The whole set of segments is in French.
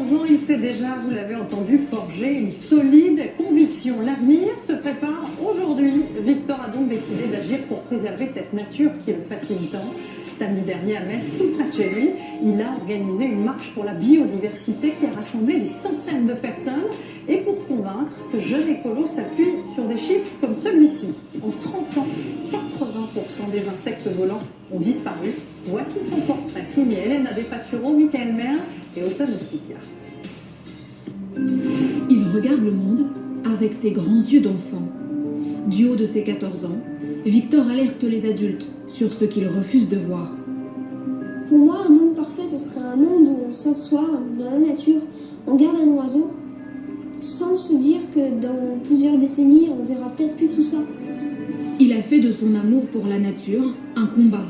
14 ans, il s'est déjà, vous l'avez entendu, forgé une solide conviction. L'avenir se prépare aujourd'hui. Victor a donc décidé d'agir pour préserver cette nature qui le fascine tant. Samedi dernier à Metz, tout près de chez lui, il a organisé une marche pour la biodiversité qui a rassemblé des centaines de personnes. Et pour convaincre, ce jeune écolo s'appuie sur des chiffres comme celui-ci. En 30 ans, 80% des insectes volants ont disparu. Voici son portrait signé Hélène Adepaturo, Michael Merle et Automne Espitia. Il regarde le monde avec ses grands yeux d'enfant. Du haut de ses 14 ans, Victor alerte les adultes sur ce qu'ils refusent de voir. Pour moi, un monde parfait, ce serait un monde où on s'assoit dans la nature, on garde un oiseau, sans se dire que dans plusieurs décennies, on verra peut-être plus tout ça. Il a fait de son amour pour la nature un combat,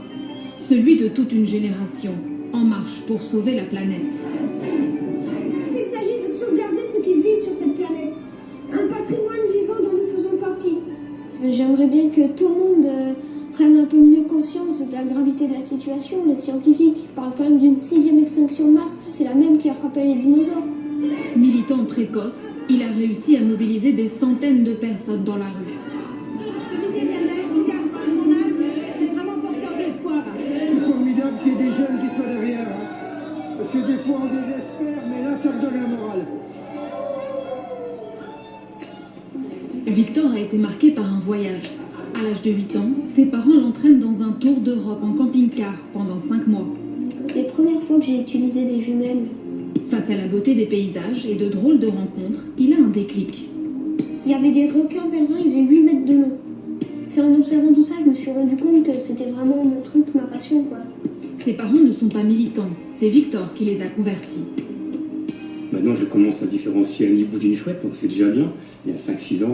celui de toute une génération, en marche pour sauver la planète. Il s'agit de sauvegarder ce qui vit sur cette planète, un patrimoine vivant dont nous faisons partie. J'aimerais bien que tout le monde prenne un peu mieux conscience de la gravité de la situation. Les scientifiques parlent quand même d'une 6e extinction de masse, c'est la même qui a frappé les dinosaures. Militant précoce, il a réussi à mobiliser des centaines de personnes dans la rue. L'idée vient d'un petit garçon de son âge, c'est vraiment porteur d'espoir. C'est formidable qu'il y ait des jeunes qui soient derrière. Parce que des fois on désespère, mais là ça redonne la morale. Victor a été marqué par un voyage. À l'âge de 8 ans, ses parents l'entraînent dans un tour d'Europe en camping-car pendant 5 mois. Les premières fois que j'ai utilisé des jumelles, Face à la beauté des paysages et de drôles de rencontres, il a un déclic. il y avait des requins pèlerins, ils faisaient 8 mètres de long. C'est en observant tout ça que je me suis rendu compte que c'était vraiment mon truc, ma passion, quoi. Ses parents ne sont pas militants, c'est Victor qui les a convertis. Maintenant, je commence à différencier un hibou d'une chouette, donc c'est déjà bien. Il y a 5-6 ans,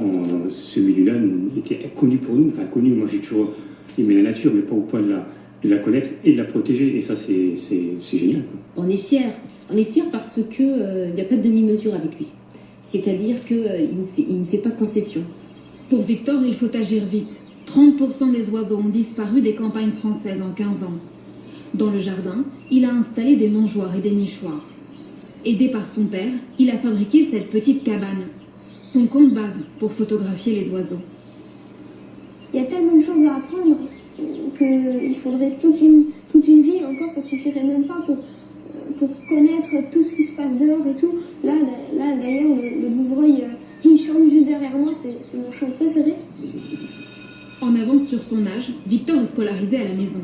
ce milieu-là était connu pour nous. Enfin, connu, moi j'ai toujours aimé la nature, mais pas au point de la connaître et de la protéger. Et ça, c'est génial, quoi. On est fiers. On est fiers parce qu'il n'y a pas de demi-mesure avec lui. C'est-à-dire qu'il ne fait pas de concession. Pour Victor, il faut agir vite. 30% des oiseaux ont disparu des campagnes françaises en 15 ans. Dans le jardin, il a installé des mangeoires et des nichoirs. Aidé par son père, il a fabriqué cette petite cabane, son camp de base pour photographier les oiseaux. Il y a tellement de choses à apprendre qu'il faudrait toute une vie. Encore, ça suffirait même pas pour connaître tout ce qui se passe dehors et tout. Là d'ailleurs, le bouvreuil, il chante juste derrière moi, c'est mon chant préféré. En avance sur son âge, Victor est scolarisé à la maison.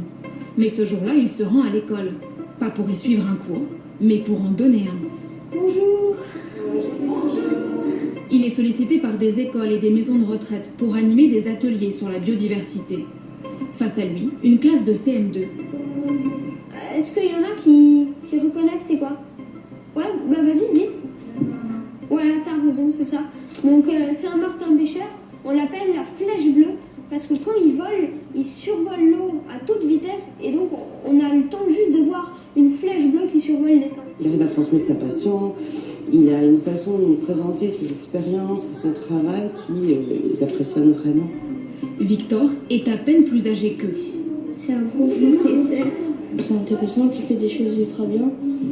Mais ce jour-là, il se rend à l'école. Pas pour y suivre un cours, mais pour en donner un. Bonjour. Il est sollicité par des écoles et des maisons de retraite pour animer des ateliers sur la biodiversité. Face à lui, une classe de CM2. Est-ce qu'il y en a qui reconnaissent c'est quoi? Ouais, bah vas-y, dis. Voilà, t'as raison, c'est ça. Donc c'est un martin-pêcheur, on l'appelle la flèche bleue, parce que quand il vole, il survole l'eau à toute vitesse, et donc on a le temps juste de voir une flèche bleue qui survole l'étang. Il arrive à transmettre sa passion, il a une façon de présenter ses expériences, son travail qui les impressionne vraiment. Victor est à peine plus âgé qu'eux. C'est un gros jeu, et c'est intéressant qu'il fait des choses ultra bien,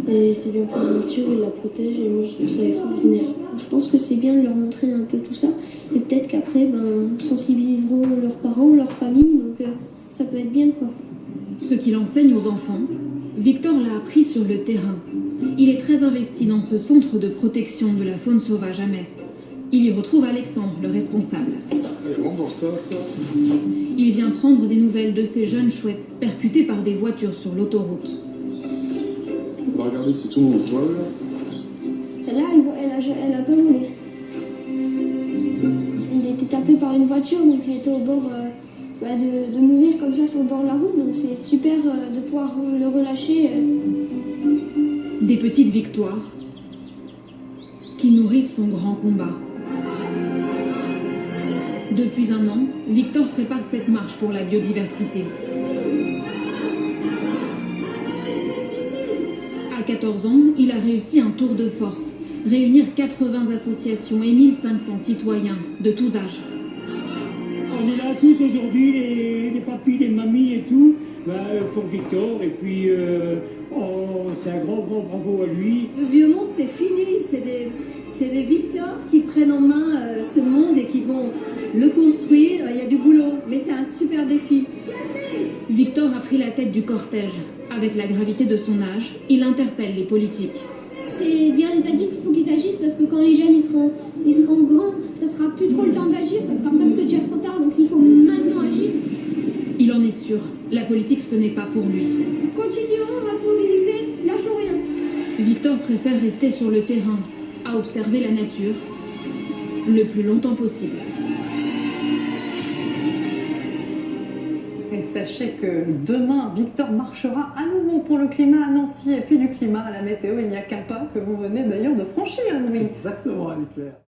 et c'est bien pour la nature, il la protège, et moi je trouve ça extraordinaire. Je pense que c'est bien de leur montrer un peu tout ça, et peut-être qu'après, sensibiliseront leurs parents, leur famille, donc ça peut être bien, quoi. Ce qu'il enseigne aux enfants, Victor l'a appris sur le terrain. Il est très investi dans ce centre de protection de la faune sauvage à Metz. Il y retrouve Alexandre, le responsable. Allez, rentre dans ça. Il vient prendre des nouvelles de ces jeunes chouettes percutés par des voitures sur l'autoroute. On va regarder si tout le monde vole. Celle-là, elle a pas volé. Il était tapé par une voiture, donc il était au bord de mourir comme ça sur le bord de la route, donc c'est super de pouvoir le relâcher. Des petites victoires qui nourrissent son grand combat. Depuis un an, Victor prépare cette marche pour la biodiversité. À 14 ans, il a réussi un tour de force, réunir 80 associations et 1500 citoyens de tous âges. On est là tous aujourd'hui, les papis, les mamies et tout, pour Victor, et puis c'est un grand bravo à lui. Le vieux monde, c'est fini. C'est les Victor qui prennent en main ce monde et qui vont le construire. Il y a du boulot, mais c'est un super défi. Victor a pris la tête du cortège. Avec la gravité de son âge, il interpelle les politiques. C'est bien les adultes qu'il faut qu'ils agissent parce que quand les jeunes ils seront grands, ça sera plus trop le temps d'agir, ça sera presque déjà trop tard, donc il faut maintenant agir. Il en est sûr, la politique ce n'est pas pour lui. Continuons, on va se mobiliser, lâchons rien. Victor préfère rester sur le terrain, à observer la nature, le plus longtemps possible. Et sachez que demain, Victor marchera à nouveau pour le climat à Nancy. Et puis du climat à la météo, il n'y a qu'un pas que vous venez d'ailleurs de franchir, Louis. Exactement, Annie-Claire.